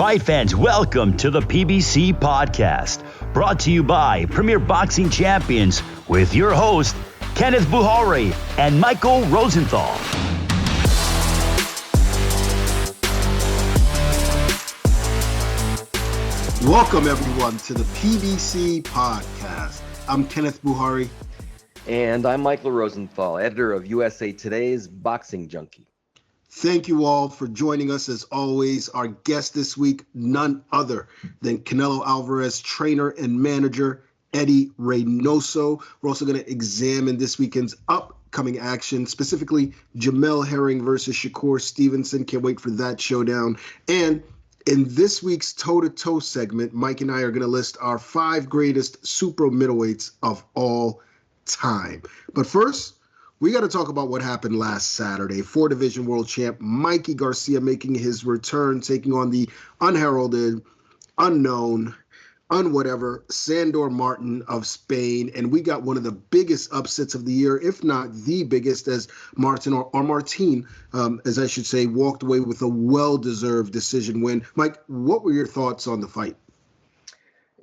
Fight fans, welcome to the PBC podcast, brought to you by Premier Boxing Champions with your host, Kenneth Bouhairie and Michael Rosenthal. Welcome everyone to the PBC podcast. I'm Kenneth Bouhairie. And I'm Michael Rosenthal, editor of USA Today's Boxing Junkie. Thank you all for joining us. As always, our guest this week, none other than Canelo Álvarez trainer and manager, Eddy Reynoso. We're also going to examine this weekend's upcoming action, specifically Jamel versus Shakur Stevenson. Can't wait for that showdown. And in this week's toe-to-toe segment, Mike and I are going to list our 5 greatest super middleweights of all time. But first, we got to talk about what happened last Saturday. 4-division world champ Mikey Garcia making his return, taking on the unheralded, unknown, unwhatever Sandor Martin of Spain. And we got one of the biggest upsets of the year, if not the biggest, as Martin, as I should say, walked away with a well-deserved decision win. Mike, what were your thoughts on the fight?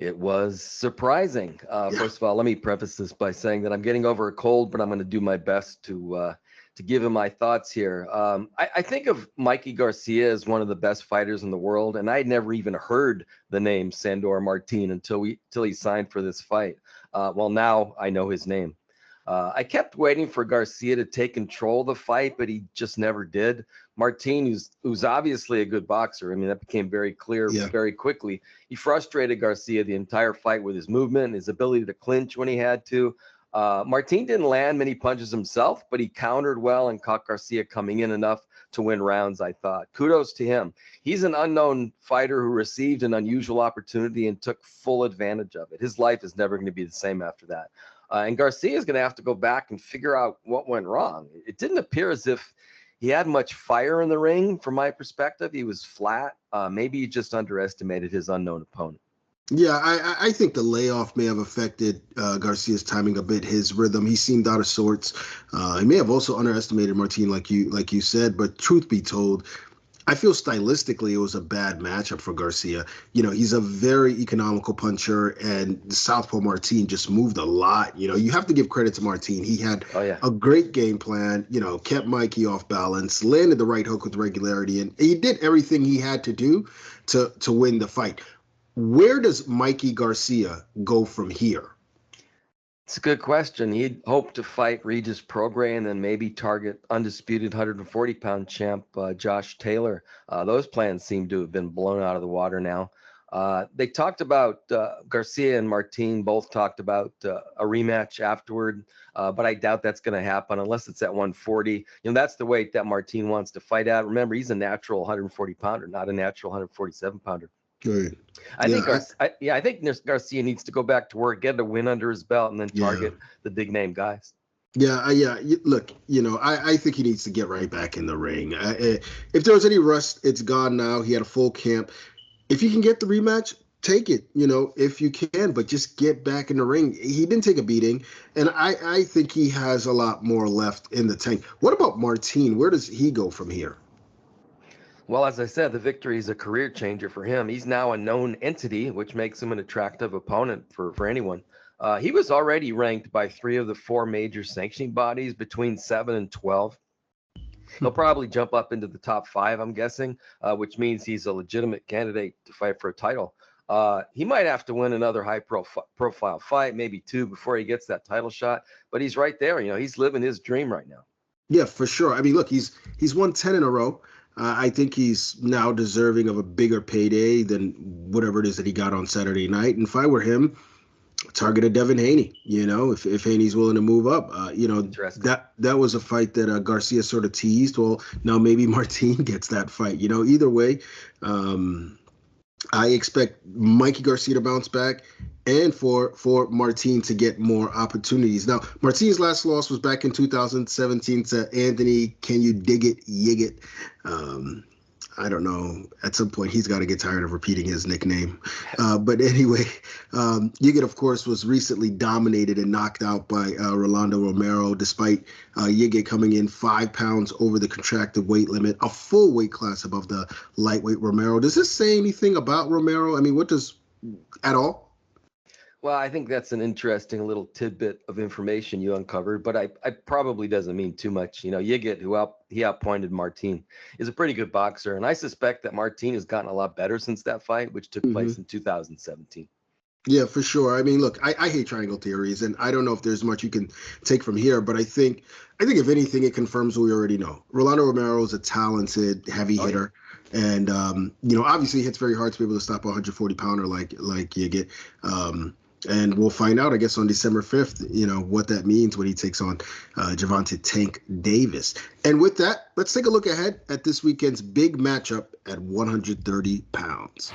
It was surprising. First of all, let me preface this by saying that I'm getting over a cold, but I'm going to do my best to give him my thoughts here. I think of Mikey Garcia as one of the best fighters in the world, and I'd never even heard the name Sandor Martin until he signed for this fight. Well, now I know his name. I kept waiting for Garcia to take control of the fight, but he just never did. Martin, who's obviously a good boxer, I mean, that became very clear very quickly. He frustrated Garcia the entire fight with his movement, his ability to clinch when he had to. Martin didn't land many punches himself, but he countered well and caught Garcia coming in enough to win rounds, I thought. Kudos to him. He's an unknown fighter who received an unusual opportunity and took full advantage of it. His life is never going to be the same after that. And Garcia is going to have to go back and figure out what went wrong. It didn't appear as if he had much fire in the ring from my perspective. He was flat. Maybe he just underestimated his unknown opponent. Yeah, I think the layoff may have affected Garcia's timing a bit, his rhythm. He seemed out of sorts. He may have also underestimated Martin, like you said. But truth be told, I feel stylistically it was a bad matchup for Garcia. You know, he's a very economical puncher, and the Southpaw Martin just moved a lot. You know, you have to give credit to Martin. He had a great game plan, you know, kept Mikey off balance, landed the right hook with regularity, and he did everything he had to do to win the fight. Where does Mikey Garcia go from here? It's a good question. He'd hoped to fight Regis Prograis and then maybe target undisputed 140-pound champ Josh Taylor. Those plans seem to have been blown out of the water now. They talked about Garcia and Martin both talked about a rematch afterward, but I doubt that's going to happen unless it's at 140. You know, that's the weight that Martin wants to fight at. Remember, he's a natural 140-pounder, not a natural 147-pounder. Right. I think Garcia needs to go back to work, get a win under his belt, and then target the big name guys. Look, you know, I think he needs to get right back in the ring. If there was any rust, it's gone now. He had a full camp. If you can get the rematch, take it, you know, if you can, but just get back in the ring. He didn't take a beating, and I think he has a lot more left in the tank. What about Martin? Where does he go from here? Well, as I said, the victory is a career changer for him. He's now a known entity, which makes him an attractive opponent for anyone. He was already ranked by 3 of the 4 major sanctioning bodies between 7 and 12. He'll probably jump up into the top 5, I'm guessing, which means he's a legitimate candidate to fight for a title. He might have to win another high-profile fight, maybe 2, before he gets that title shot. But he's right there. You know, he's living his dream right now. Yeah, for sure. I mean, look, he's won 10 in a row. I think he's now deserving of a bigger payday than whatever it is that he got on Saturday night. And if I were him, targeted Devin Haney, you know, if Haney's willing to move up. You know, that was a fight that Garcia sort of teased. Well, now maybe Martin gets that fight. You know, either way, I expect Mikey Garcia to bounce back and for Martin to get more opportunities. Now, Martin's last loss was back in 2017 to Anthony, can you dig it, yig it? I don't know. At some point, he's got to get tired of repeating his nickname. But anyway, Yiget, of course, was recently dominated and knocked out by Rolando Romero, despite Yiget coming in 5 pounds over the contracted weight limit, a full weight class above the lightweight Romero. Does this say anything about Romero? I mean, what does at all? Well, I think that's an interesting little tidbit of information you uncovered, but I probably doesn't mean too much. You know, Yiget, he outpointed Martin, is a pretty good boxer, and I suspect that Martin has gotten a lot better since that fight, which took place in 2017. Yeah, for sure. I mean, look, I hate triangle theories, and I don't know if there's much you can take from here, but I think if anything, it confirms what we already know. Rolando Romero is a talented heavy hitter. And, obviously he hits very hard to be able to stop a 140-pounder like Yiget. And we'll find out, I guess, on December 5th, what that means when he takes on Gervonta Tank Davis. And with that, let's take a look ahead at this weekend's big matchup at 130 pounds.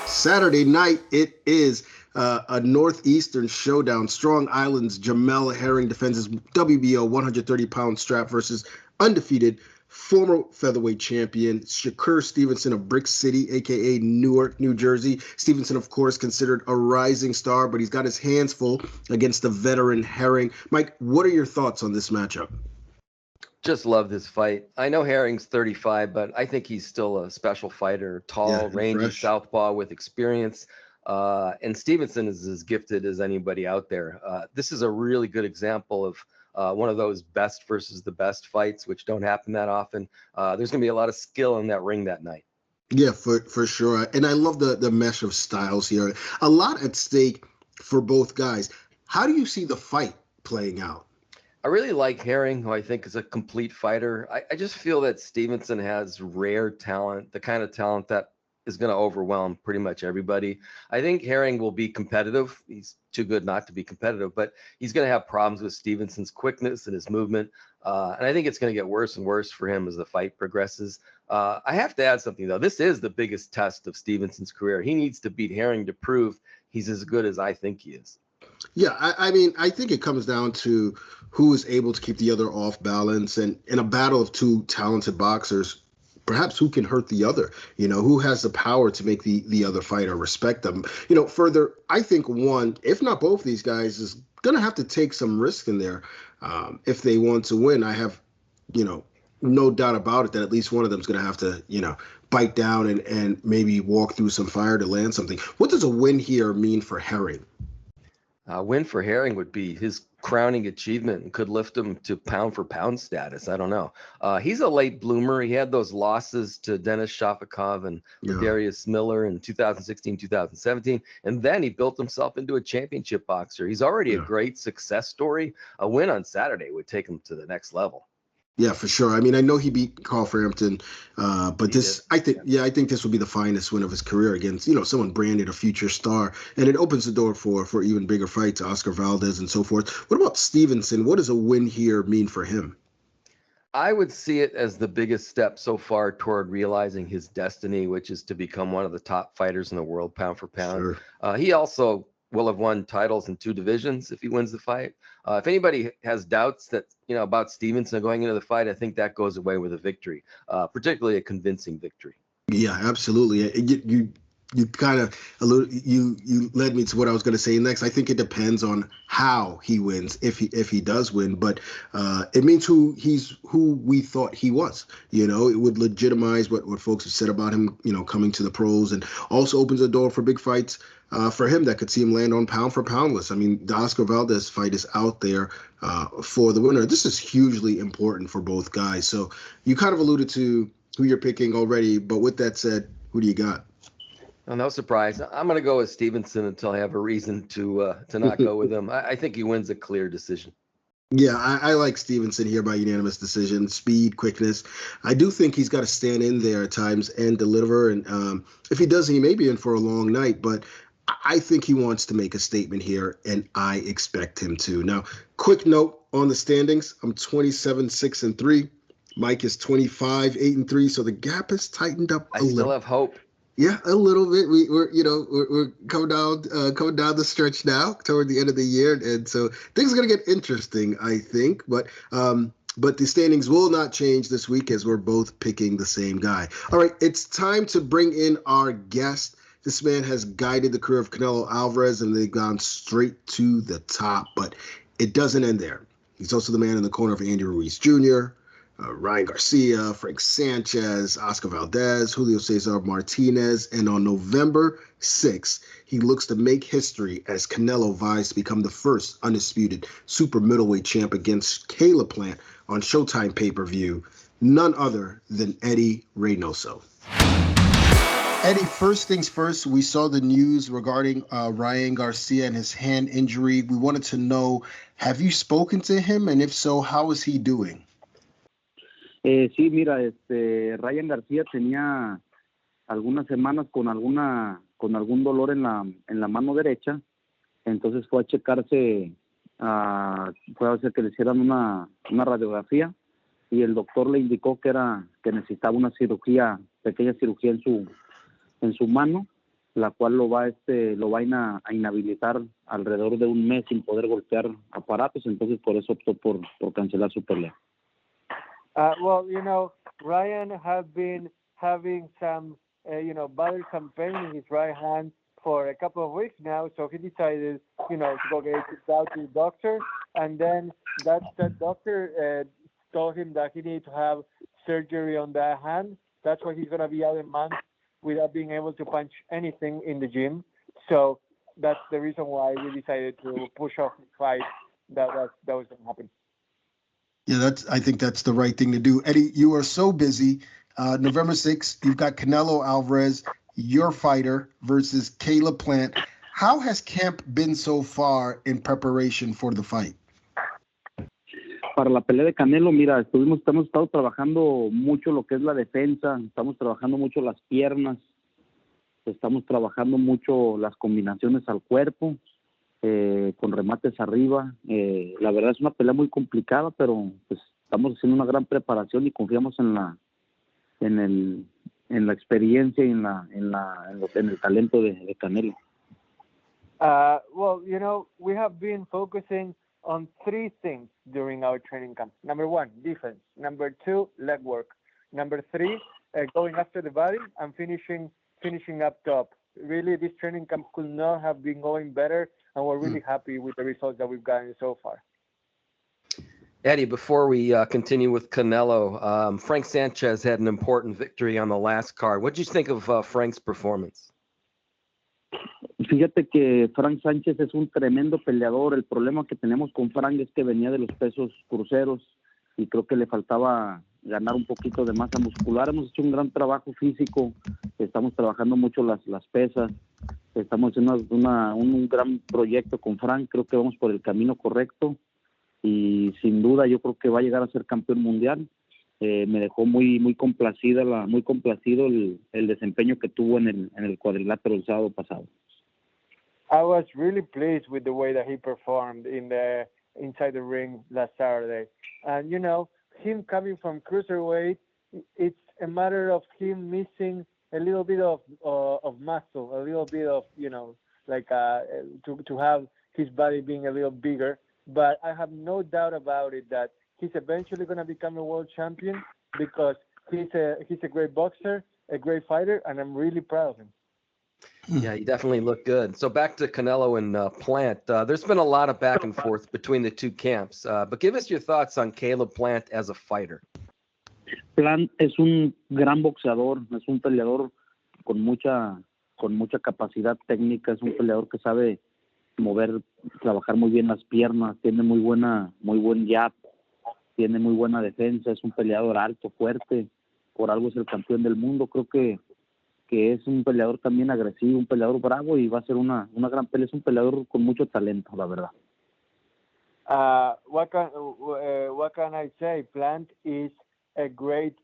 Saturday night, it is a Northeastern showdown. Strong Island's Jamel Herring defends his WBO 130-pound strap versus undefeated former featherweight champion Shakur Stevenson of Brick City, a.k.a. Newark, New Jersey. Stevenson, of course, considered a rising star, but he's got his hands full against the veteran Herring. Mike, what are your thoughts on this matchup? Just love this fight. I know Herring's 35, but I think he's still a special fighter, tall, rangy southpaw with experience. And Stevenson is as gifted as anybody out there. This is a really good example of one of those best versus the best fights, which don't happen that often. There's going to be a lot of skill in that ring that night. Yeah, for sure. And I love the mesh of styles here. A lot at stake for both guys. How do you see the fight playing out? I really like Herring, who I think is a complete fighter. I just feel that Stevenson has rare talent, the kind of talent that is going to overwhelm pretty much everybody. I think Herring will be competitive. He's too good not to be competitive, but he's going to have problems with Stevenson's quickness and his movement. And I think it's going to get worse and worse for him as the fight progresses. I have to add something, though. This is the biggest test of Stevenson's career. He needs to beat Herring to prove he's as good as I think he is. Yeah, I mean, I think it comes down to who is able to keep the other off balance. And in a battle of two talented boxers, perhaps who can hurt the other, who has the power to make the other fighter respect them. Further, I think one, if not both these guys, is going to have to take some risk in there if they want to win. I have, no doubt about it that at least one of them is going to have to, bite down and maybe walk through some fire to land something. What does a win here mean for Herring? A win for Herring would be his crowning achievement and could lift him to pound for pound status. I don't know. He's a late bloomer. He had those losses to Denis Shafikov and Darius Miller in 2016, 2017. And then he built himself into a championship boxer. He's already a great success story. A win on Saturday would take him to the next level. Yeah, for sure. I mean, I know he beat Carl Frampton, but I think this will be the finest win of his career against, someone branded a future star, and it opens the door for even bigger fights, Oscar Valdez and so forth. What about Stevenson? What does a win here mean for him? I would see it as the biggest step so far toward realizing his destiny, which is to become one of the top fighters in the world, pound for pound. Sure. He also will have won titles in 2 divisions if he wins the fight. If anybody has doubts that about Stevenson going into the fight, I think that goes away with a victory, particularly a convincing victory. Yeah, absolutely. You kind of you led me to what I was going to say next. I think it depends on how he wins, if he does win, but it means who we thought he was. It would legitimize what folks have said about him, coming to the pros, and also opens the door for big fights for him that could see him land on pound for pound list. I mean, the Oscar Valdez fight is out there for the winner. This is hugely important for both guys. So you kind of alluded to who you're picking already, but with that said, who do you got? Oh, no surprise. I'm going to go with Stevenson until I have a reason to not go with him. I think he wins a clear decision. Yeah, I like Stevenson here by unanimous decision. Speed, quickness. I do think he's got to stand in there at times and deliver. And if he doesn't, he may be in for a long night. But I think he wants to make a statement here, and I expect him to. Now, quick note on the standings. I'm 27-6-3. Mike is 25-8-3. So the gap has tightened up a little. I still have hope. Yeah, a little bit. We're coming down the stretch now toward the end of the year, and so things are gonna get interesting, I think. But But the standings will not change this week as we're both picking the same guy. All right, it's time to bring in our guest. This man has guided the career of Canelo Álvarez, and they've gone straight to the top. But it doesn't end there. He's also the man in the corner of Andy Ruiz Jr., Ryan Garcia, Frank Sanchez, Oscar Valdez, Julio Cesar Martinez. And on November 6th, he looks to make history as Canelo vies to become the first undisputed super middleweight champ against Caleb Plant on Showtime pay-per-view, none other than Eddy Reynoso. Eddy, first things first, we saw the news regarding Ryan Garcia and his hand injury. We wanted to know, have you spoken to him? And if so, how is he doing? Sí, mira, Ryan García tenía algunas semanas con algún dolor en la mano derecha, entonces fue a checarse, fue a hacer que le hicieran una radiografía y el doctor le indicó que necesitaba una pequeña cirugía en su mano, la cual lo va a inhabilitar alrededor de un mes sin poder golpear aparatos, entonces por eso optó por cancelar su pelea. Well, Ryan has been having some, bothersome pain in his right hand for a couple of weeks now. So he decided, to go get it out to the doctor. And then that doctor told him that he needed to have surgery on that hand. That's why he's going to be out a month without being able to punch anything in the gym. So that's the reason why we decided to push off the fight that was going to happen. Yeah, I think that's the right thing to do. Eddy, you are so busy. November 6th, you've got Canelo Álvarez, your fighter, versus Caleb Plant. How has camp been so far in preparation for the fight? Para la pelea de Canelo, mira, hemos estado trabajando mucho lo que es la defensa, estamos trabajando mucho las piernas, estamos trabajando mucho las combinaciones al cuerpo, con remates arriba. La verdad es una pelea muy complicada, pero pues estamos haciendo una gran preparación y confiamos en la experiencia y en el talento de Canelo. Well, we have been focusing on three things during our training camp. Number one, defense. Number two, leg work. Number three, going after the body and finishing up top. Really, this training camp could not have been going better, and we're really happy with the results that we've gotten so far. Eddy, before we continue with Canelo, Frank Sanchez had an important victory on the last card. What did you think of Frank's performance? Fíjate que Frank Sánchez es un tremendo peleador. El problema que tenemos con Frank es que venía de los pesos cruceros y creo que le faltaba ganar un poquito de masa muscular. Hemos hecho un gran trabajo físico, estamos trabajando mucho las pesas, estamos haciendo un gran proyecto con Frank. Creo que vamos por el camino correcto y sin duda yo creo que va a llegar a ser campeón mundial. Me dejó muy complacido el desempeño que tuvo en el cuadrilátero el sábado pasado. I was really pleased with the way that he performed inside the ring last Saturday. And, him coming from cruiserweight, it's a matter of him missing a little bit of muscle, a little bit of, to have his body being a little bigger. But I have no doubt about it that he's eventually going to become a world champion because he's a great boxer, a great fighter, and I'm really proud of him. Yeah, he definitely looked good. So back to Canelo and Plant. There's been a lot of back and forth between the two camps. But give us your thoughts on Caleb Plant as a fighter. Plant es un gran boxeador, es un peleador con mucha capacidad técnica, es un peleador que sabe trabajar muy bien las piernas, tiene muy buen jab, tiene muy buena defensa, es un peleador alto, fuerte, por algo es el campeón del mundo. Creo que es un peleador también agresivo, un peleador bravo y va a ser una gran pelea. Es un peleador con mucho talento, la verdad. What can I say? Plant is a great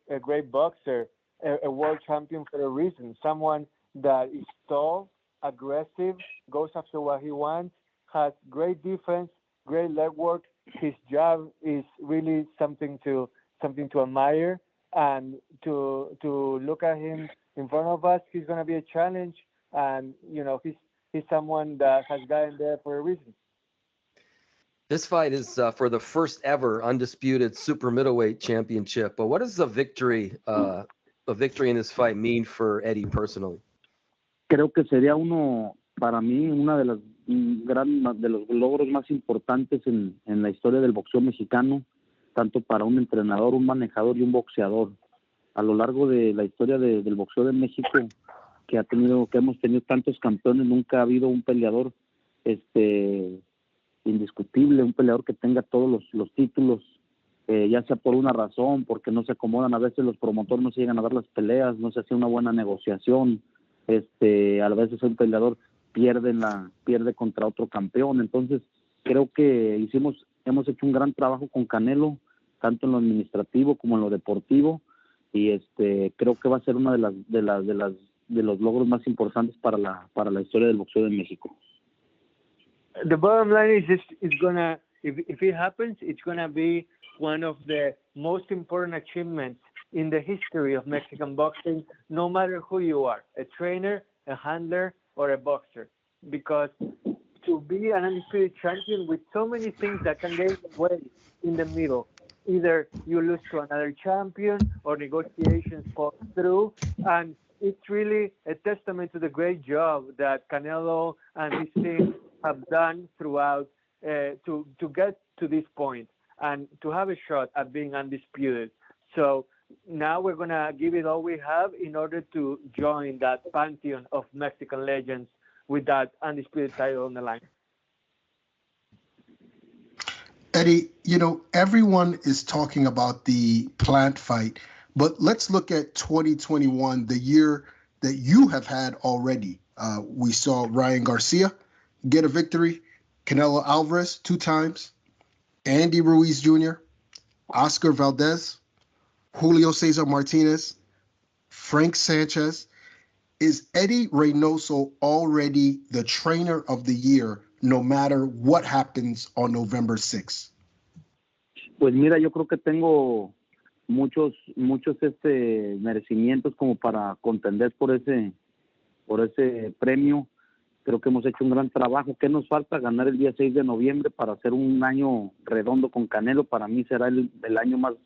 boxer, a world champion for a reason. Someone that is tall, aggressive, goes after what he wants, has great defense, great leg work. His jab is really something to admire, and to look at him in front of us, he's going to be a challenge, and he's someone that has gotten there for a reason. This fight is for the first ever undisputed super middleweight championship. But what does a victory in this fight mean for Eddy personally? Creo que sería para mí, una de de los logros más importantes en la historia del boxeo mexicano, tanto para un entrenador, un manejador y un boxeador. A lo largo de la historia del boxeo de México, que hemos tenido tantos campeones, nunca ha habido un peleador indiscutible, un peleador que tenga todos los títulos, ya sea por una razón, porque no se acomodan, a veces los promotores no se llegan a dar las peleas, no se hace una buena negociación, a veces un peleador pierde contra otro campeón. Entonces creo que hemos hecho un gran trabajo con Canelo, tanto en lo administrativo como en lo deportivo, y creo que va a ser una de los logros más importantes para la historia del boxeo de México. The bottom line is if it happens, it's gonna be one of the most important achievements in the history of Mexican boxing, no matter who you are, a trainer, a handler, or a boxer. Because to be an undisputed champion with so many things that can get away in the middle, either you lose to another champion or negotiations fall through, and it's really a testament to the great job that Canelo and his team have done throughout to get to this point and to have a shot at being undisputed. So now we're going to give it all we have in order to join that pantheon of Mexican legends with that undisputed title on the line. Eddy, everyone is talking about the Plant fight, but let's look at 2021, the year that you have had already. We saw Ryan Garcia get a victory, Canelo Álvarez 2 times, Andy Ruiz Jr., Oscar Valdez, Julio Cesar Martinez, Frank Sanchez. Is Eddy Reynoso already the trainer of the year, no matter what happens on November 6th? Pues mira, yo creo que tengo muchos merecimientos como para contender por ese premio. Creo que hemos hecho un gran trabajo. ¿Qué nos falta? Ganar el día 6 de noviembre para hacer un año redondo con Canelo. Para mí será el año más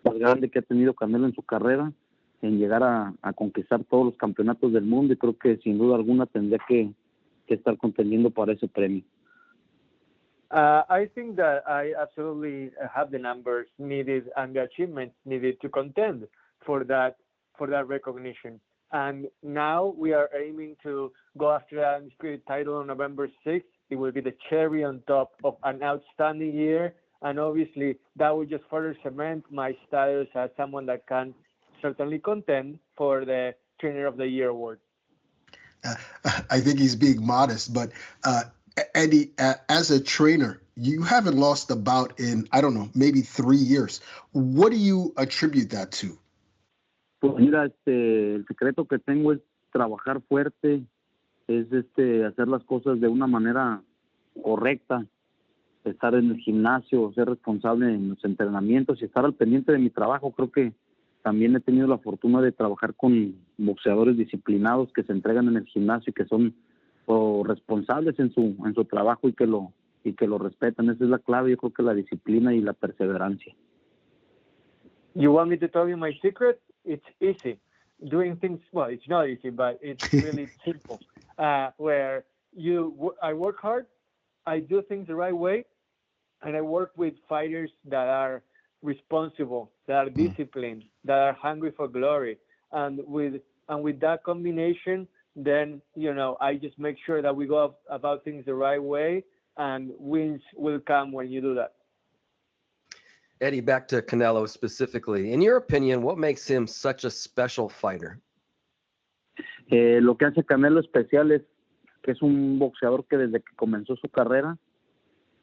grande que ha tenido Canelo en su carrera, en llegar a conquistar todos los campeonatos del mundo, y creo que sin duda alguna tendría que estar contendiendo para ese premio. I think that I absolutely have the numbers needed and the achievements needed to contend for that recognition. And now we are aiming to go after that undisputed title on November 6th. It will be the cherry on top of an outstanding year. And obviously, that will just further cement my status as someone that can certainly contend for the Trainer of the Year award. I think he's being modest, but Eddy, as a trainer, you haven't lost a bout in, I don't know, maybe 3 years. What do you attribute that to? Pues mira, el secreto que tengo es trabajar fuerte, es hacer las cosas de una manera correcta, estar en el gimnasio, ser responsable en los entrenamientos y estar al pendiente de mi trabajo. Creo que también he tenido la fortuna de trabajar con boxeadores disciplinados que se entregan en el gimnasio y que son responsables en su trabajo y que lo respetan. Esa es la clave, yo creo que la disciplina y la perseverancia. You want me to tell you my secret? It's easy. Doing things, well, it's not easy, but it's really simple. Where I work hard, I do things the right way, and I work with fighters that are responsible, that are disciplined, that are hungry for glory. And with that combination, then, I just make sure that we go about things the right way, and wins will come when you do that. Eddy, back to Canelo specifically. In your opinion, what makes him such a special fighter? Lo que hace Canelo especial es que es un boxeador que desde que comenzó su carrera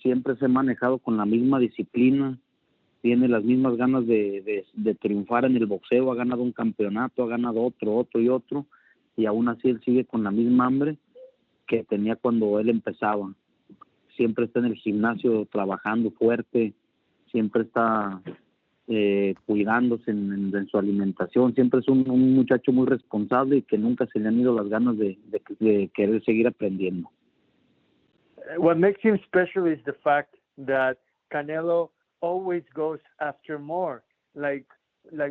siempre se ha manejado con la misma disciplina, tiene las mismas ganas de triunfar en el boxeo, ha ganado un campeonato, ha ganado otro, y aún así él sigue con la misma hambre que tenía cuando él empezaba. Siempre está en el gimnasio trabajando fuerte, siempre está cuidándose en su alimentación, siempre es un muchacho muy responsable y que nunca se le han ido las ganas de querer seguir aprendiendo. what makes him special is the fact that Canelo always goes after more. Like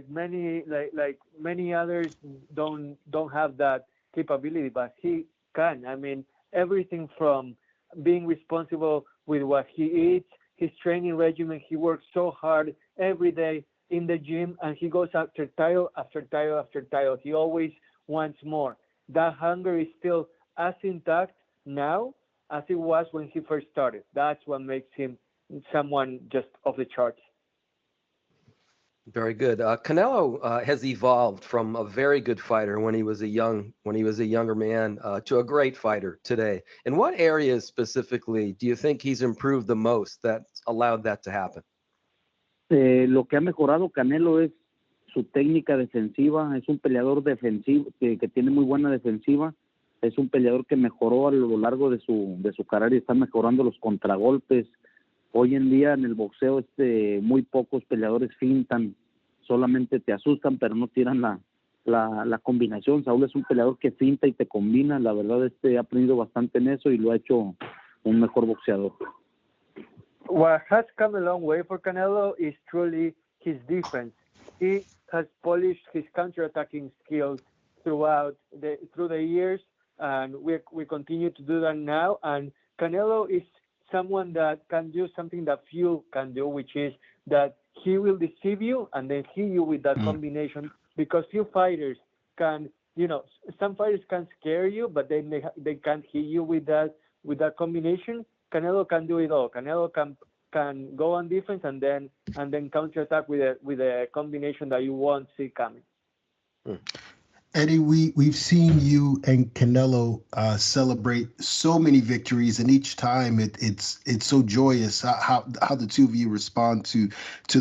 many others don't have that capability, but he can. I mean, everything from being responsible with what he eats, his training regimen. He works so hard every day in the gym, and he goes after title after title after title. He always wants more. That hunger is still as intact now as it was when he first started. That's what makes him someone just off the charts. Very good. Canelo has evolved from a very good fighter when he was a younger man to a great fighter today. In what areas specifically do you think he's improved the most that allowed that to happen? Lo que ha mejorado Canelo es su técnica defensiva. Es un peleador defensivo que tiene muy buena defensiva. Es un peleador que mejoró a lo largo de su carrera y está mejorando los contragolpes. Hoy en día en el boxeo muy pocos peleadores fintan, solamente te asustan, pero no tiran la combinación. Saúl es un peleador que finta y te combina. La verdad ha aprendido bastante en eso y lo ha hecho un mejor boxeador. What has come a long way for Canelo is truly his defense. He has polished his counter-attacking skills through the years, and we continue to do that now. And Canelo is someone that can do something that few can do, which is that he will deceive you and then hit you with that combination, because few fighters can, some fighters can scare you, but then they can't hit you with that combination. Canelo can do it all. Canelo can go on defense and then counterattack with a combination that you won't see coming. Eddy, we've seen you and Canelo celebrate so many victories, and each time it's so joyous how the two of you respond to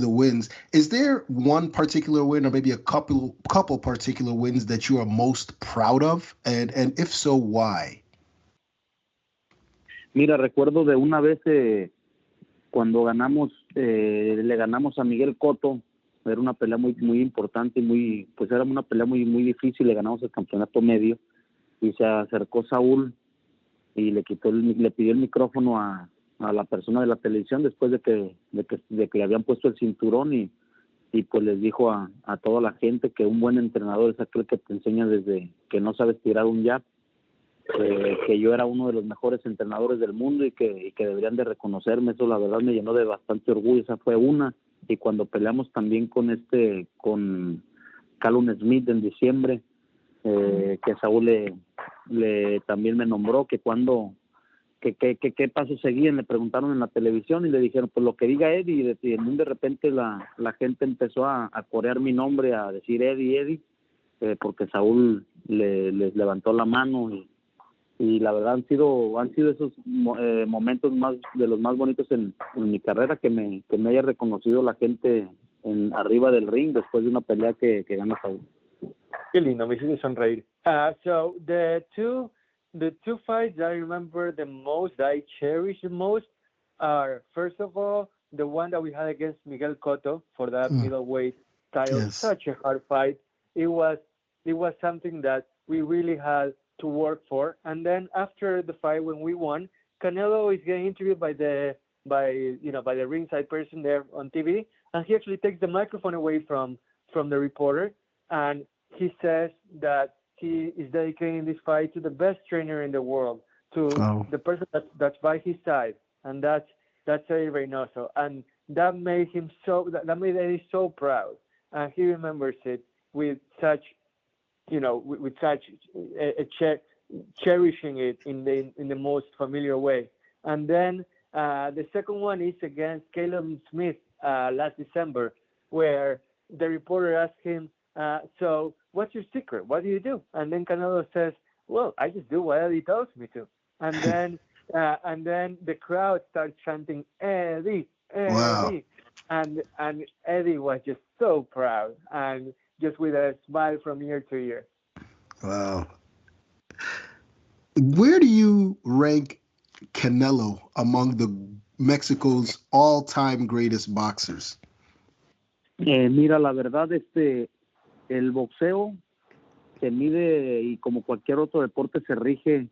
the wins. Is there one particular win, or maybe a couple particular wins that you are most proud of, and if so, why? Mira, recuerdo de una vez cuando le ganamos a Miguel Cotto. Era una pelea muy muy importante y era una pelea muy muy difícil. Le ganamos el campeonato medio y se acercó Saúl y le pidió el micrófono a la persona de la televisión después de que le habían puesto el cinturón y pues les dijo a toda la gente que un buen entrenador es aquel que te enseña desde que no sabes tirar un jab, que yo era uno de los mejores entrenadores del mundo y que deberían de reconocerme. Eso la verdad me llenó de bastante orgullo. Esa fue una. Y cuando peleamos también con Callum Smith en diciembre, que Saúl también me nombró, que qué pasos seguían, le preguntaron en la televisión y le dijeron pues lo que diga Eddy, y de repente la gente empezó a corear mi nombre, a decir Eddy, porque Saúl les levantó la mano y la verdad han sido esos momentos de los más bonitos en mi carrera, que me haya reconocido la gente arriba del ring después de una pelea que gana Saúl. Qué lindo, me hiciste sonreír. So the two fights that I remember the most, that I cherish the most, are first of all the one that we had against Miguel Cotto for that middleweight title. Yes. Such a hard fight. It was something that we really had to work for. And then after the fight, when we won, Canelo is getting interviewed by the ringside person there on TV, and he actually takes the microphone away from the reporter, and he says that he is dedicating this fight to the best trainer in the world, to the person that's by his side, and that's Eddy Reynoso, and that made Eddy so proud, and he remembers it with such. With such cherishing it in the most familiar way. And then the second one is against Caleb Smith last December, where the reporter asked him, so what's your secret? What do you do? And then Canelo says, well, I just do what Eddy tells me to. And then the crowd starts chanting, Eddy, Eddy. Wow. And Eddy was just so proud, and just with a smile from ear to ear. Wow. Where do you rank Canelo among the Mexico's all-time greatest boxers? Mira, la verdad, el boxeo se mide, y como cualquier otro deporte se rige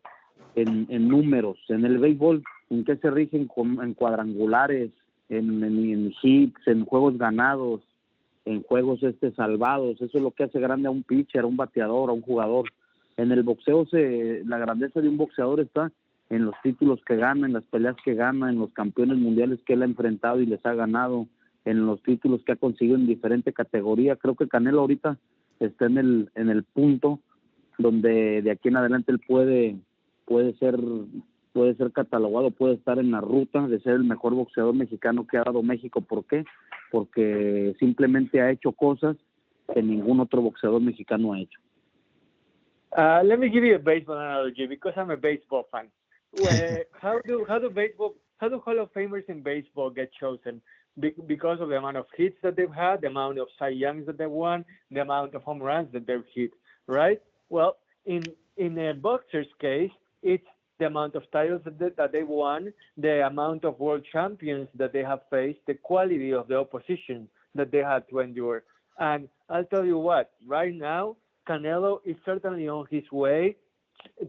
en números. En el béisbol ¿En qué se rigen? En cuadrangulares, en hits, en juegos ganados, en juegos salvados. Eso es lo que hace grande a un pitcher, a un bateador, a un jugador. En el boxeo la grandeza de un boxeador está en los títulos que gana, en las peleas que gana, en los campeones mundiales que él ha enfrentado y les ha ganado, en los títulos que ha conseguido en diferente categoría. Creo que Canelo ahorita está en el punto donde de aquí en adelante él puede ser catalogado, puede estar en la ruta de ser el mejor boxeador mexicano que ha dado México. ¿Por qué? Porque simplemente ha hecho cosas que ningún otro boxeador mexicano ha hecho. Let me give you a baseball analogy because I'm a baseball fan. How do Hall of Famers in baseball get chosen? Because of the amount of hits that they've had, the amount of Cy Youngs that they've won, the amount of home runs that they've hit, right? Well, in a boxer's case, it's the amount of titles that they won, the amount of world champions that they have faced, the quality of the opposition that they had to endure. And I'll tell you what, right now, Canelo is certainly on his way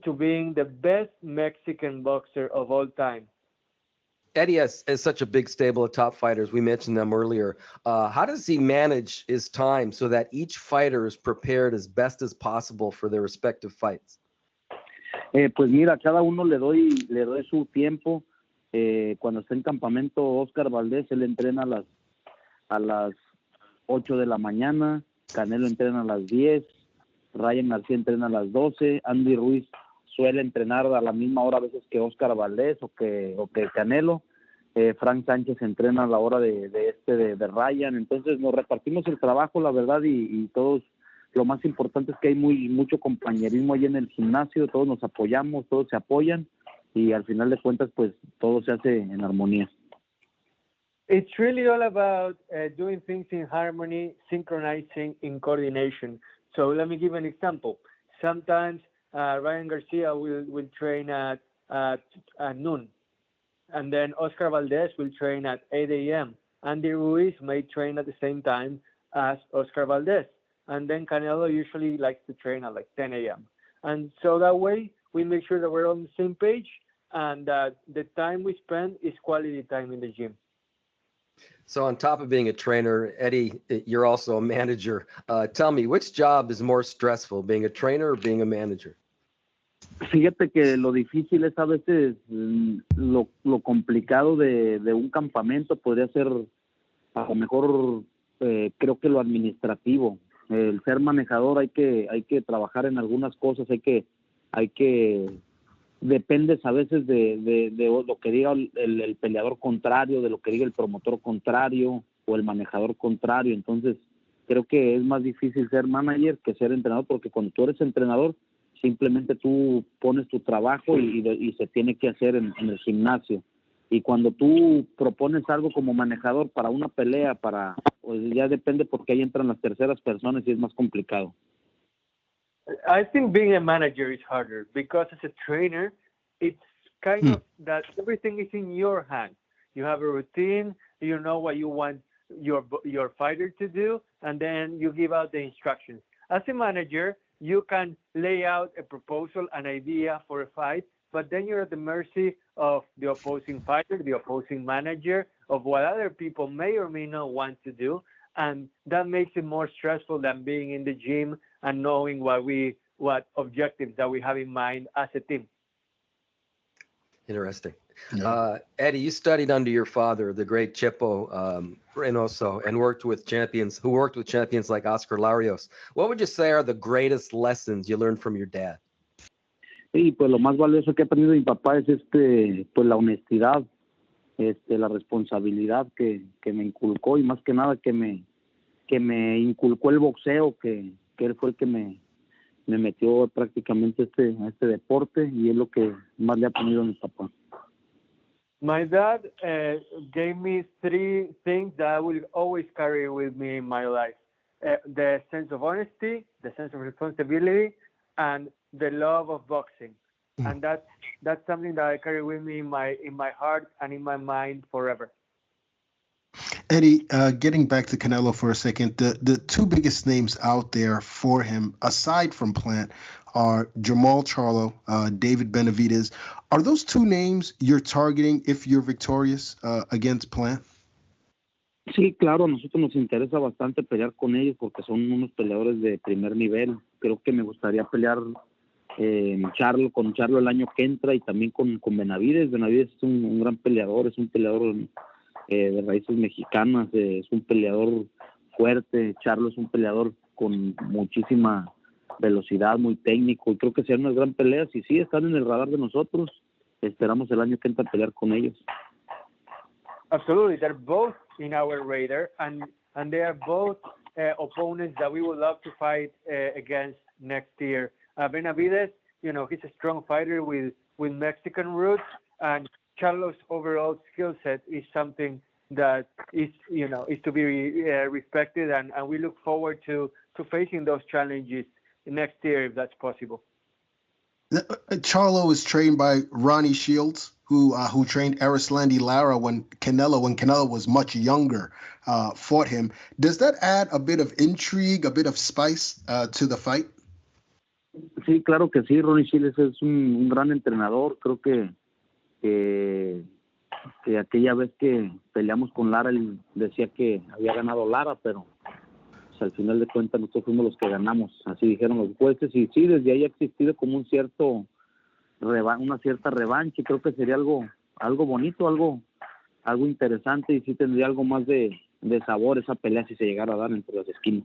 to being the best Mexican boxer of all time. Eddie has such a big stable of top fighters. We mentioned them earlier. How does he manage his time so that each fighter is prepared as best as possible for their respective fights? Pues mira, cada uno le doy su tiempo. Cuando está en campamento, Oscar Valdés, él entrena a las 8 de la mañana, Canelo entrena a las 10, Ryan Garcia entrena a las 12, Andy Ruiz suele entrenar a la misma hora a veces que Oscar Valdés o que Canelo, Frank Sánchez entrena a la hora de Ryan. Entonces nos repartimos el trabajo, la verdad, y todos, lo más importante es que hay mucho compañerismo ahí en el gimnasio, todos nos apoyamos, todos se apoyan y al final de cuentas pues todo se hace en armonía. It's really all about doing things in harmony, synchronizing, in coordination. So let me give an example. Sometimes Ryan Garcia will train at noon, and then Oscar Valdez will train at 8 a.m. Andy Ruiz may train at the same time as Oscar Valdez, and then Canelo usually likes to train at like 10 a.m. And so that way we make sure that we're on the same page and that the time we spend is quality time in the gym. So on top of being a trainer, Eddie, you're also a manager. Tell me, which job is more stressful, being a trainer or being a manager? Fíjate que lo difícil es a veces lo complicado de un campamento podría ser a lo mejor creo que lo administrativo. El ser manejador hay que trabajar en algunas cosas, hay que dependes a veces de lo que diga el peleador contrario, de lo que diga el promotor contrario o el manejador contrario. Entonces creo que es más difícil ser manager que ser entrenador, porque cuando tú eres entrenador simplemente tú pones tu trabajo y se tiene que hacer en el gimnasio. Y cuando tú propones algo como manejador para una pelea, pues ya depende, porque ahí entran las terceras personas y es más complicado. I think being a manager is harder because as a trainer, it's kind of that everything is in your hands. You have a routine, you know what you want your fighter to do, and then you give out the instructions. As a manager, you can lay out a proposal, an idea for a fight, but then you're at the mercy of the opposing fighter, the opposing manager, of what other people may or may not want to do, and that makes it more stressful than being in the gym and knowing what objectives that we have in mind as a team. Interesting. Yeah. Eddie, you studied under your father, the great Chepo Reynoso, and worked with champions like Oscar Larios. What would you say are the greatest lessons you learned from your dad? Sí, pues lo más valioso que he aprendido de mi papá es pues la honestidad, la responsabilidad que me inculcó, y más que nada que me inculcó el boxeo, que él fue el que me metió prácticamente a este deporte, y es lo que más le ha aprendido a mi papá. My dad gave me 3 things that I will always carry with me in my life. The sense of honesty, the sense of responsibility, and the love of boxing. And that's something that I carry with me in my heart and in my mind forever. Eddie, getting back to Canelo for a second, the two biggest names out there for him, aside from Plant, are Jamal Charlo, David Benavidez. Are those two names you're targeting if you're victorious against Plant? Sí, claro, a nosotros nos interesa bastante pelear con ellos porque son unos peleadores de primer nivel. Creo que me gustaría pelear con Charlo el año que entra y también con Benavidez. Benavidez es un gran peleador, es un peleador de raíces mexicanas, es un peleador fuerte. Charlo es un peleador con muchísima velocidad, muy técnico, y creo que serían unas gran peleas y sí, están en el radar de nosotros. Esperamos el año que entra pelear con ellos. Absolutely, they're both in our radar, and they are both opponents that we would love to fight against next year. Benavidez, he's a strong fighter with Mexican roots, and Charlo's overall skill set is something that is to be respected, and we look forward to facing those challenges next year if that's possible. Charlo is trained by Ronnie Shields, who trained Erislandy Lara when Canelo was much younger, fought him. Does that add a bit of intrigue, a bit of spice to the fight? Sí, claro que sí. Ronnie Shields es un gran entrenador. Creo que aquella vez que peleamos con Lara, él decía que había ganado Lara, pero pues, al final de cuentas nosotros fuimos los que ganamos. Así dijeron los jueces. Y sí, desde ahí ha existido como una cierta revancha, y creo que sería algo bonito, algo interesante, y sí tendría algo más de sabor esa pelea si se llegara a dar entre las esquinas.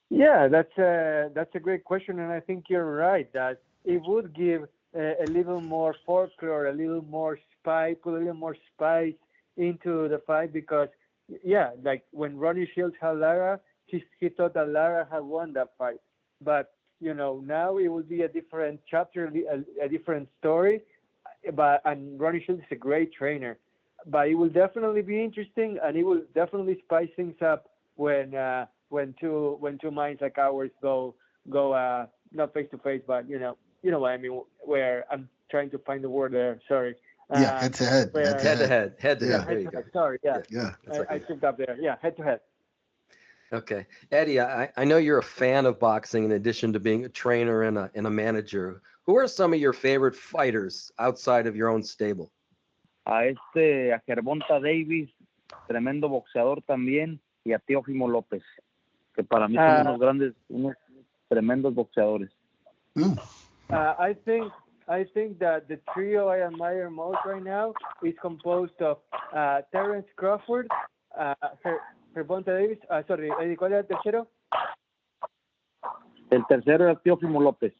Yeah, that's a great question, and I think you're right that it would give a little more folklore, a little more spice, put a little more spice into the fight, because like when Ronnie Shields had Lara, he thought that Lara had won that fight, but now it will be a different chapter, a different story. And Ronnie Shields is a great trainer, but it will definitely be interesting, and it will definitely spice things up when two minds like ours go not face to face, but you know what I mean. Where I'm trying to find the word there. Sorry. Yeah, head to head. Head to head. Yeah. There you go. Sorry. Yeah. Yeah. I tripped up there. Yeah, head to head. Okay, Eddie, I know you're a fan of boxing in addition to being a trainer and a manager. Who are some of your favorite fighters outside of your own stable? A Gervonta Davis, tremendo boxeador también, y a Teófimo López, que para mí son unos tremendos boxeadores. I think that the trio I admire most right now is composed of Terence Crawford, Gervonta Davis, sorry, Eddie, ¿cuál era el tercero? El tercero era Teófimo López.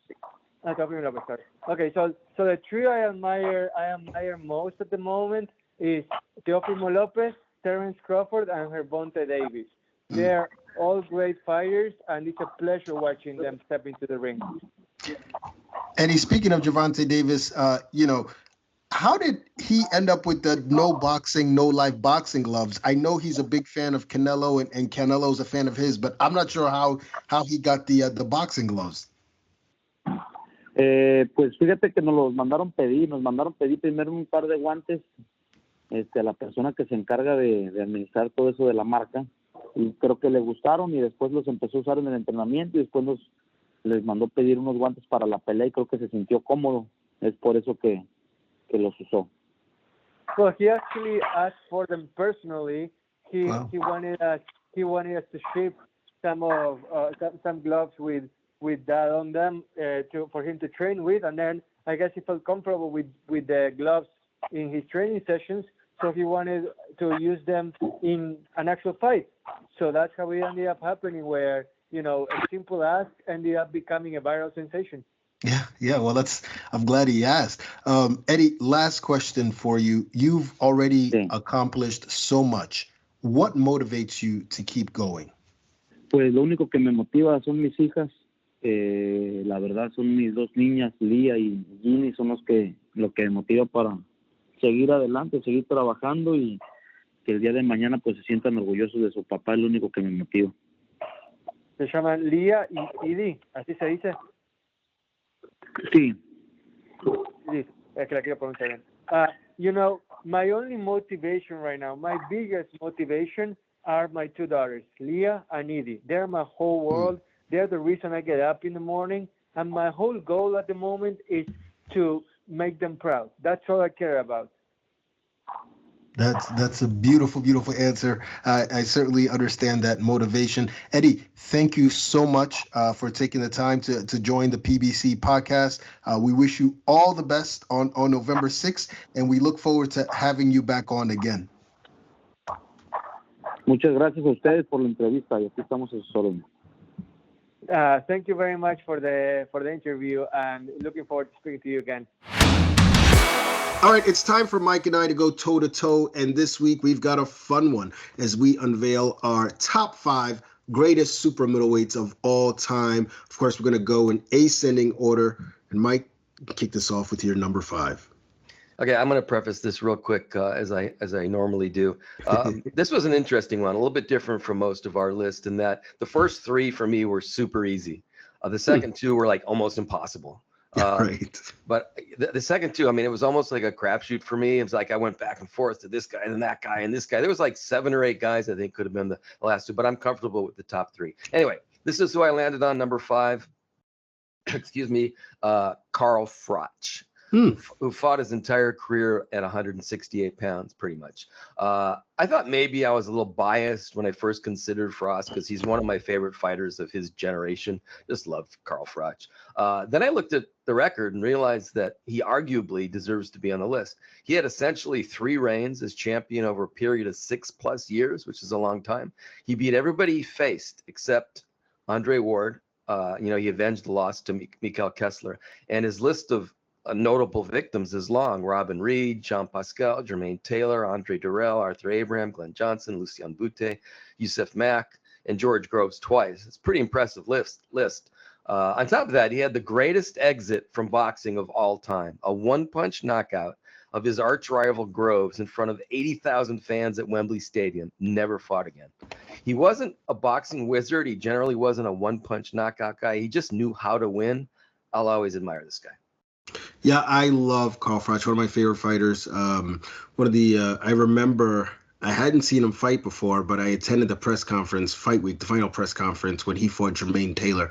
Teófimo López, sorry. Okay, so the trio I admire most at the moment is Teófimo López, Terence Crawford, and Gervonta Davis. They're all great fighters, and it's a pleasure watching them step into the ring. Eddie, speaking of Gervonta Davis, how did he end up with the no boxing, no life boxing gloves? I know he's a big fan of Canelo, and Canelo's a fan of his, but I'm not sure how he got the boxing gloves. Pues fíjate que nos mandaron pedir primero un par de guantes a la persona que se encarga de administrar todo eso de la marca, y creo que le gustaron, y después los empezó a usar en el entrenamiento, y después les mandó pedir unos guantes para la pelea, y creo que se sintió cómodo. Es por eso que los usó. Well, he actually asked for them personally. He wanted us to ship some gloves with that on them for him to train with, and then I guess he felt comfortable with the gloves in his training sessions, so he wanted to use them in an actual fight. So that's how it ended up happening, where a simple ask ended up becoming a viral sensation. Yeah. Well, I'm glad he asked. Eddie, last question for you. You've already accomplished so much. What motivates you to keep going? Pues lo único que me motiva son mis hijas. La verdad son mis dos niñas, Lía y Ginny, son lo que me motiva para seguir adelante, seguir trabajando, y que el día de mañana pues se sientan orgullosos de su papá. Es lo único que me motiva. Se llaman Lía y Eddy, así se dice. Sí, es que la quiero pronunciar bien. my only motivation right now, my biggest motivation are my two daughters, Leah and Eddy. They're my whole world. They're the reason I get up in the morning. And my whole goal at the moment is to make them proud. That's all I care about. That's a beautiful, beautiful answer. I certainly understand that motivation. Eddy, thank you so much for taking the time to join the PBC podcast. We wish you all the best on November 6th, and we look forward to having you back on again. Muchas gracias a ustedes por la entrevista y aquí estamos a sus órdenes. Thank you very much for the interview, and looking forward to speaking to you again. All right, it's time for Mike and I to go toe-to-toe, and this week we've got a fun one as we unveil our top 5 greatest super middleweights of all time. Of course, we're going to go in ascending order, and Mike, kick this off with your number 5. Okay, I'm going to preface this real quick as I normally do. This was an interesting one, a little bit different from most of our list in that the first 3 for me were super easy. The second 2 were like almost impossible. Right. But the second 2, I mean, it was almost like a crapshoot for me. It was like I went back and forth to this guy and that guy and this guy. There was like 7 or 8 guys I think could have been the last 2, but I'm comfortable with the top 3. Anyway, this is who I landed on, number 5. Excuse me, Carl Froch. Who fought his entire career at 168 pounds, pretty much. I thought maybe I was a little biased when I first considered Froch because he's one of my favorite fighters of his generation. Just love Carl Froch. Then I looked at the record and realized that he arguably deserves to be on the list. He had essentially 3 reigns as champion over a period of 6+ years, which is a long time. He beat everybody he faced except Andre Ward. He avenged the loss to Mikhail Kessler, and his list of notable victims is long. Robin Reed, Jean Pascal, Jermaine Taylor, Andre Durrell, Arthur Abraham, Glenn Johnson, Lucien Boutte, Youssef Mack, and George Groves twice. It's a pretty impressive list. On top of that, he had the greatest exit from boxing of all time, a one-punch knockout of his arch rival Groves in front of 80,000 fans at Wembley Stadium. Never fought again. He wasn't a boxing wizard. He generally wasn't a one-punch knockout guy. He just knew how to win. I'll always admire this guy. Yeah, I love Carl Froch, one of my favorite fighters. I remember I hadn't seen him fight before, but I attended the press conference, fight week, the final press conference when he fought Jermaine Taylor.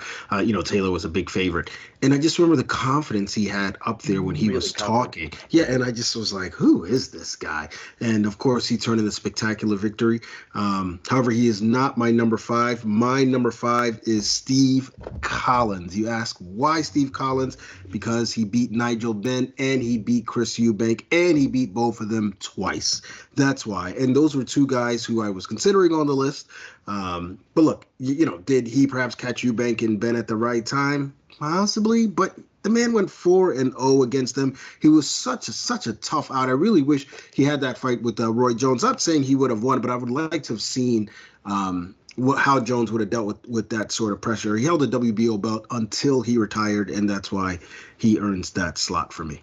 Taylor was a big favorite. And I just remember the confidence he had up there when he was talking. Yeah, and I just was like, who is this guy? And, of course, he turned in a spectacular victory. However, he is not my number 5. My number 5 is Steve Collins. You ask, why Steve Collins? Because he beat Nigel Benn, and he beat Chris Eubank, and he beat both of them twice. That's why. And those were 2 guys who I was considering on the list. But look, did he perhaps catch Eubank and Benn at the right time? Possibly, but the man went 4-0 against them. He was such a tough out. I really wish he had that fight with Roy Jones. I'm not saying he would have won, but I would like to have seen how Jones would have dealt with that sort of pressure. He held a WBO belt until he retired, and that's why he earns that slot for me.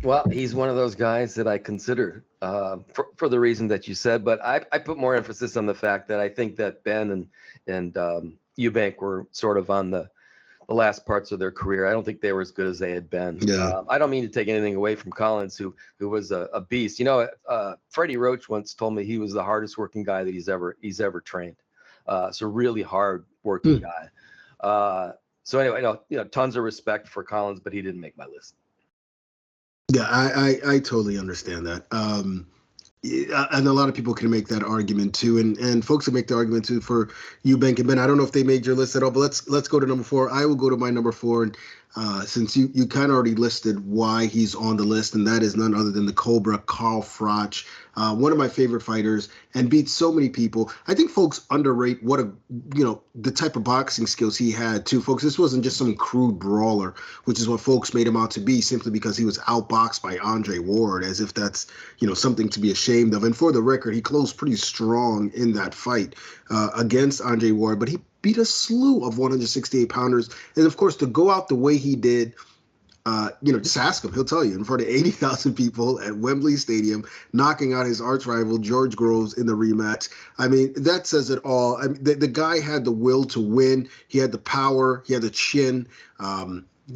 Well, he's one of those guys that I consider for the reason that you said, but I put more emphasis on the fact that I think that Ben and Eubank were sort of on the last parts of their career. I don't think they were as good as they had been. Yeah. I don't mean to take anything away from Collins, who was a beast. Freddie Roach once told me he was the hardest working guy that he's ever trained. So really hard working guy. So anyway, tons of respect for Collins, but he didn't make my list. Yeah, I totally understand that. And a lot of people can make that argument too, and folks will make the argument too for Eubank and Ben. I don't know if they made your list at all, but let's go to number 4. I will go to my number 4, and since you kind of already listed why he's on the list, and that is none other than the Cobra, Carl Froch, one of my favorite fighters, and beat so many people. I think folks underrate the type of boxing skills he had too, folks. This wasn't just some crude brawler, which is what folks made him out to be, simply because he was outboxed by Andre Ward, as if that's something to be ashamed of. And for the record, he closed pretty strong in that fight against Andre Ward, but he beat a slew of 168-pounders. And, of course, to go out the way he did, just ask him. He'll tell you in front of 80,000 people at Wembley Stadium, knocking out his arch rival, George Groves, in the rematch. I mean, that says it all. I mean, the guy had the will to win. He had the power. He had the chin.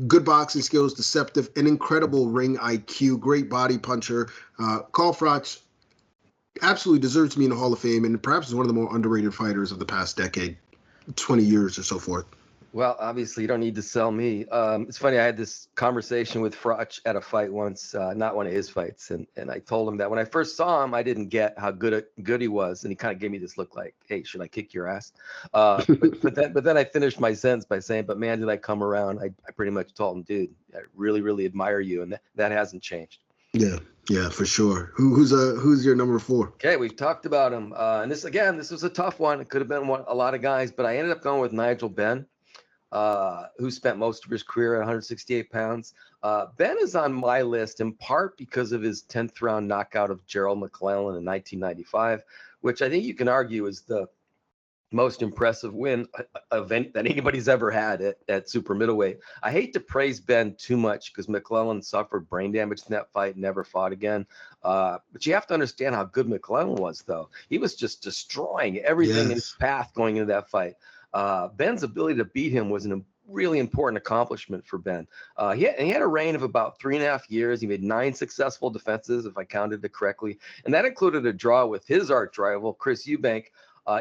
good boxing skills, deceptive, and incredible ring IQ, great body puncher. Carl Froch absolutely deserves to be in the Hall of Fame, and perhaps is one of the more underrated fighters of the past decade, 20 years or so forth. Well, obviously, you don't need to sell me. It's funny. I had this conversation with Froch at a fight once, not one of his fights, and I told him that when I first saw him, I didn't get how good he was, and he kind of gave me this look like, "Hey, should I kick your ass?" But then I finished my sentence by saying, "But man, did I come around?" I pretty much told him, "Dude, I really, really admire you," and that hasn't changed. Yeah, for sure. Who's your number 4? Okay, we've talked about him, and this was a tough one. It could have been a lot of guys, but I ended up going with Nigel Benn. Who spent most of his career at 168 pounds. Ben is on my list in part because of his 10th round knockout of Gerald McClellan in 1995, which I think you can argue is the most impressive win event that anybody's ever had at super middleweight. I hate to praise Ben too much because McClellan suffered brain damage in that fight, never fought again. But you have to understand how good McClellan was, though. He was just destroying everything in his path going into that fight. Ben's ability to beat him was a really important accomplishment for Ben. He had a reign of about 3.5 years. He made 9 successful defenses, if I counted it correctly, and that included a draw with his arch rival, Chris Eubank,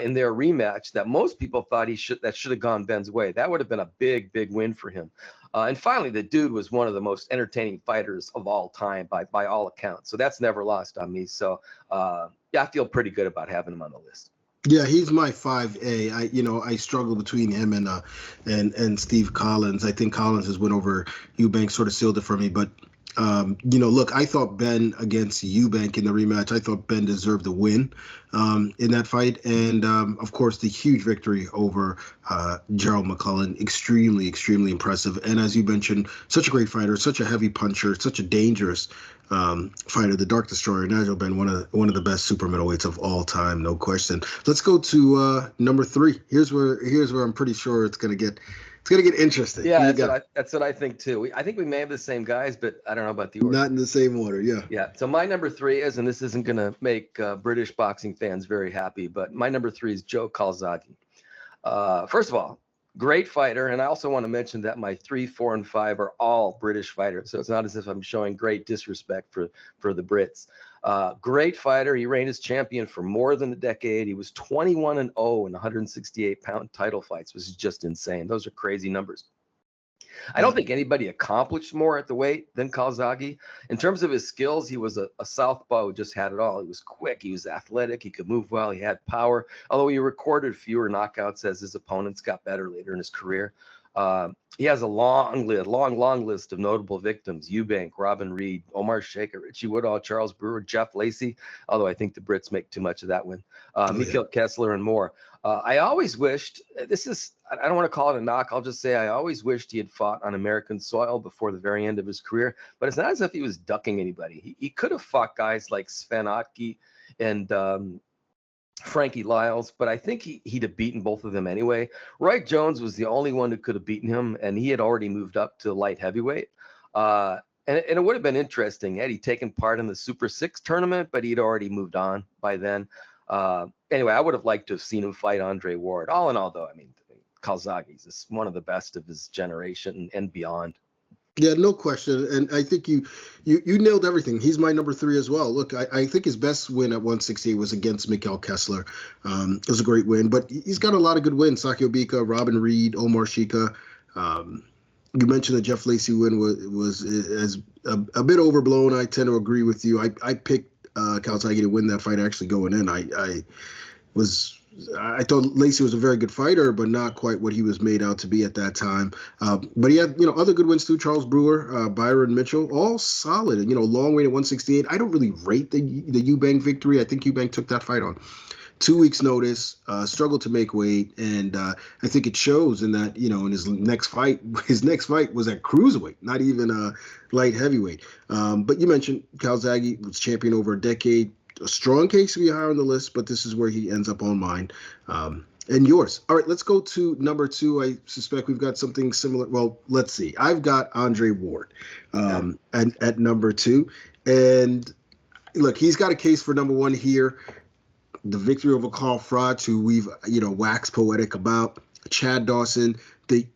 in their rematch that most people thought should have gone Ben's way. That would have been a big win for him. And finally, the dude was one of the most entertaining fighters of all time by all accounts. So that's never lost on me. So I feel pretty good about having him on the list. Yeah, he's my 5A. I struggle between him and Steve Collins. I think Collins' win over Eubank sort of sealed it for me. But look, I thought Ben against Eubank in the rematch, I thought Ben deserved the win in that fight. And of course, the huge victory over Gerald McClellan, extremely impressive. And as you mentioned, such a great fighter, such a heavy puncher, such a dangerous fighter, the Dark Destroyer. Nigel Benn, one of the best super middleweights of all time, no question. Let's go to number 3. Here's where I'm pretty sure it's gonna get interesting. Yeah, that's what I think too. I think we may have the same guys, but I don't know about the order. Not in the same order, yeah. Yeah. So my number 3 is, and this isn't gonna make British boxing fans very happy, but my number 3 is Joe Calzaghe. First of all, great fighter, and I also want to mention that my 3, 4, and 5 are all British fighters, so it's not as if I'm showing great disrespect for the Brits. Great fighter. He reigned as champion for more than a decade. He was 21-0 in 168-pound title fights, which is just insane. Those are crazy numbers. I don't think anybody accomplished more at the weight than Calzaghe. In terms of his skills, he was a southpaw who just had it all. He was quick, he was athletic, he could move well, he had power, although he recorded fewer knockouts as his opponents got better later in his career. He has a long list of notable victims: Eubank, Robin Reed, Omar Sheikh, Richie Woodall, Charles Brewer, Jeff Lacey, although I think the Brits make too much of that one, Mikhail Kessler, and more. I always wished, I don't want to call it a knock, I'll just say I always wished he had fought on American soil before the very end of his career, but it's not as if he was ducking anybody. He could have fought guys like Sven Otke and Frankie Lyles, but I think he'd have beaten both of them anyway. Roy Jones was the only one who could have beaten him, and he had already moved up to light heavyweight. And it would have been interesting had he taken part in the Super 6 tournament, but he'd already moved on by then. Anyway, I would have liked to have seen him fight Andre Ward. All in all, though, I mean, Calzaghe is one of the best of his generation and beyond. Yeah, no question. And I think you nailed everything. He's my number 3 as well. Look, I think his best win at 168 was against Mikhail Kessler. It was a great win, but he's got a lot of good wins. Sakio Bika, Robin Reed, Omar Sheikha. You mentioned the Jeff Lacey win was a bit overblown. I tend to agree with you. I picked Calzaghe to win that fight actually going in. I thought Lacey was a very good fighter, but not quite what he was made out to be at that time. But he had, other good wins too. Charles Brewer, Byron Mitchell, all solid. And, long weight at 168. I don't really rate the Eubank victory. I think Eubank took that fight on 2 weeks' notice, struggled to make weight, and I think it shows in that, in his next fight was at cruiserweight, not even light heavyweight. But you mentioned Calzaghe was champion over a decade. A strong case to be higher on the list, but this is where he ends up on mine and yours. All right, let's go to number 2. I suspect we've got something similar. Well, let's see. I've got Andre Ward at number 2. And look, he's got a case for number 1 here. The victory over Carl Froch, who we've waxed poetic about. Chad Dawson, the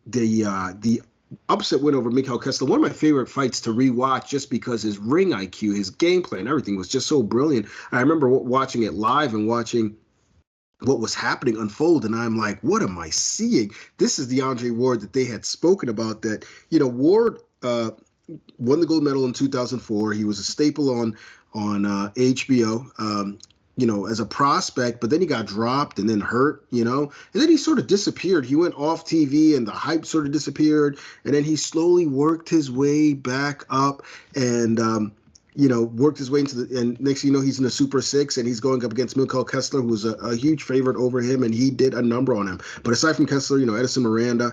upset win over Mikhail Kessler. One of my favorite fights to rewatch just because his ring IQ, his game plan, everything was just so brilliant. I remember watching it live and watching what was happening unfold, and I'm like, what am I seeing? This is the Andre Ward that they had spoken about, that, Ward won the gold medal in 2004. He was a staple on HBO, as a prospect, but then he got dropped and then hurt, and then he sort of disappeared. He went off TV and the hype sort of disappeared, and then he slowly worked his way back up and, worked his way into and next thing you know, he's in the Super 6 and he's going up against Mikhail Kessler, who was a huge favorite over him, and he did a number on him. But aside from Kessler, Edison Miranda,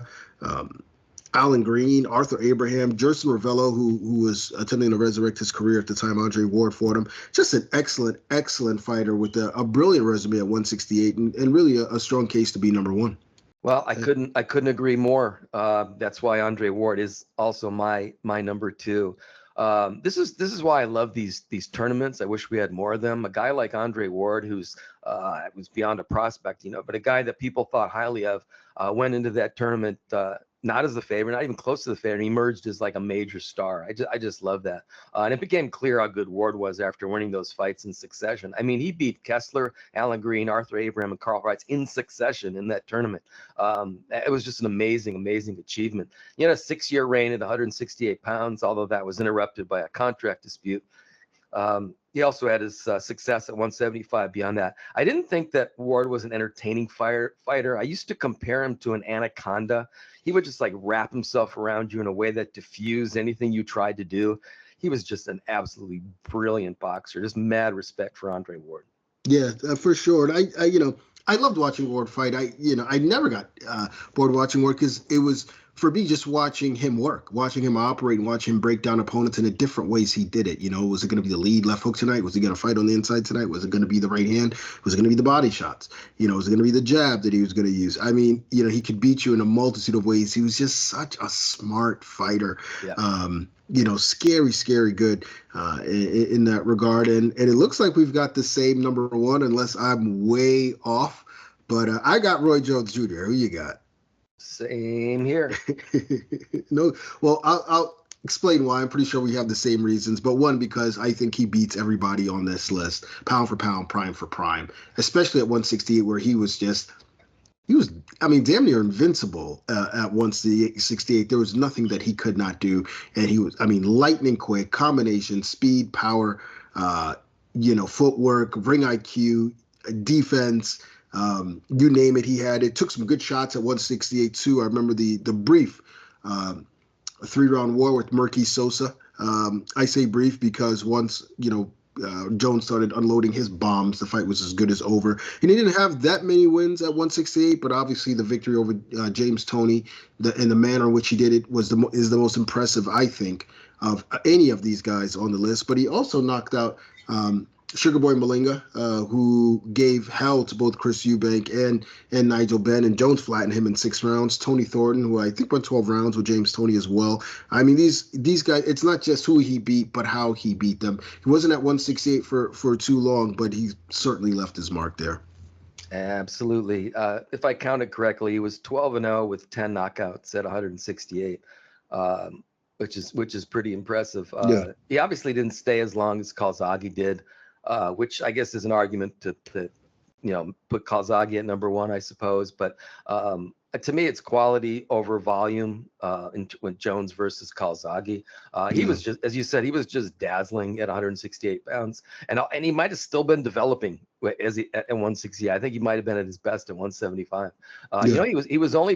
Alan Green, Arthur Abraham, Jerson Ravello, who was attempting to resurrect his career at the time Andre Ward fought him. Just an excellent, excellent fighter with a brilliant resume at 168 and really a strong case to be number one. Well, I couldn't agree more. That's why Andre Ward is also my number two. This is why I love these tournaments. I wish we had more of them. A guy like Andre Ward, who's was beyond a prospect, but a guy that people thought highly of, went into that tournament not as the favorite, not even close to the favorite. He emerged as like a major star. I just love that. And it became clear how good Ward was after winning those fights in succession. I mean, he beat Kessler, Alan Green, Arthur Abraham, and Carl Reitz in succession in that tournament. It was just an amazing, amazing achievement. He had a 6-year reign at 168 pounds, although that was interrupted by a contract dispute. He also had his success at 175 beyond that. I didn't think that Ward was an entertaining fighter. I used to compare him to an anaconda. He would just like wrap himself around you in a way that diffused anything you tried to do. He was just an absolutely brilliant boxer. Just mad respect for Andre Ward. Yeah, for sure. And I loved watching Ward fight. I never got bored watching Ward because it was, for me, just watching him work, watching him operate, and watching him break down opponents in the different ways he did it. Was it going to be the lead left hook tonight? Was he going to fight on the inside tonight? Was it going to be the right hand? Was it going to be the body shots? Was it going to be the jab that he was going to use? I mean, he could beat you in a multitude of ways. He was just such a smart fighter. Yeah. Scary good in that regard. And it looks like we've got the same number one, unless I'm way off. But I got Roy Jones Jr. Who you got? Same here. No, well, I'll explain why. I'm pretty sure we have the same reasons, but one, because I think he beats everybody on this list, pound for pound, prime for prime, especially at 168, where he was damn near invincible at 168. There was nothing that he could not do, and he was, lightning quick, combination, speed, power, footwork, ring IQ, defense. You name it, he had it. Took some good shots at 168 too. I remember the brief 3-round war with Murky Sosa. I say brief because once Jones started unloading his bombs, the fight was as good as over. And he didn't have that many wins at 168, but obviously the victory over James Toney and the manner in which he did it is the most impressive, I think, of any of these guys on the list. But he also knocked out Sugar Boy Malinga, who gave hell to both Chris Eubank and Nigel Benn, and Jones flattened him in 6 rounds. Tony Thornton, who I think went 12 rounds with James Toney as well. I mean, these guys, it's not just who he beat, but how he beat them. He wasn't at 168 for too long, but he certainly left his mark there. Absolutely. If I counted correctly, he was 12-0 with 10 knockouts at 168. Which is pretty impressive. Yeah. He obviously didn't stay as long as Calzaghe did. Which I guess is an argument to put Calzaghe at number one, I suppose. But to me, it's quality over volume when Jones versus Calzaghe. He was just, as you said, he was just dazzling at 168 pounds. And he might have still been developing at 168. I think he might have been at his best at 175. He was only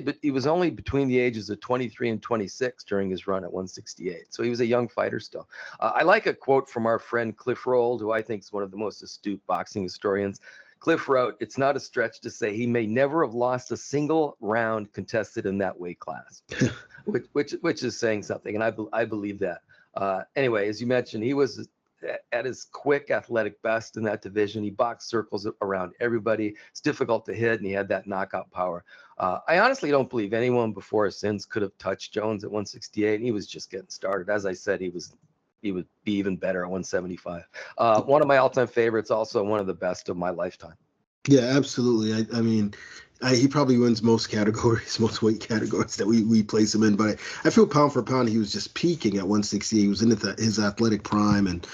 between the ages of 23 and 26 during his run at 168. So he was a young fighter still. I like a quote from our friend Cliff Rold, who I think is one of the most astute boxing historians. Cliff wrote, "It's not a stretch to say he may never have lost a single round contested in that weight class," which is saying something, and I believe that. Anyway, as you mentioned, he was at his quick, athletic best in that division. He boxed circles around everybody. It's difficult to hit, and he had that knockout power. I honestly don't believe anyone before or since could have touched Jones at 168, and he was just getting started. As I said, he would be even better at 175. One of my all-time favorites, also one of the best of my lifetime. Yeah, absolutely. I mean, He probably wins most categories, most weight categories that we place him in. But I feel pound for pound, he was just peaking at 168. He was in his athletic prime and,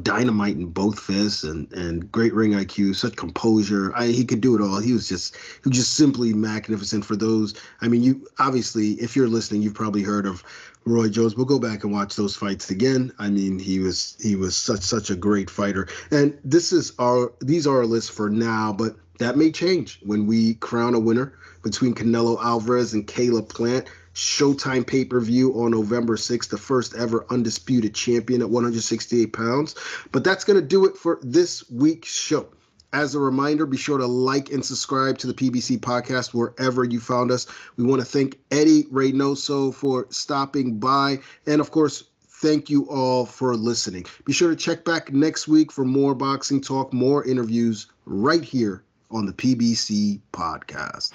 dynamite in both fists and great ring IQ, such composure. He could do it all. He was just simply magnificent. For those, I mean, you obviously, if you're listening, you've probably heard of Roy Jones, but go back and watch those fights again. I mean, he was such a great fighter. And these are our lists for now, but that may change when we crown a winner between Canelo Álvarez and Caleb Plant. Showtime pay-per-view on November 6th, the first ever undisputed champion at 168 pounds. But that's going to do it for this week's show. As a reminder, be sure to like and subscribe to the PBC podcast wherever you found us. We want to thank Eddy Reynoso for stopping by. And, of course, thank you all for listening. Be sure to check back next week for more boxing talk, more interviews right here on the PBC podcast.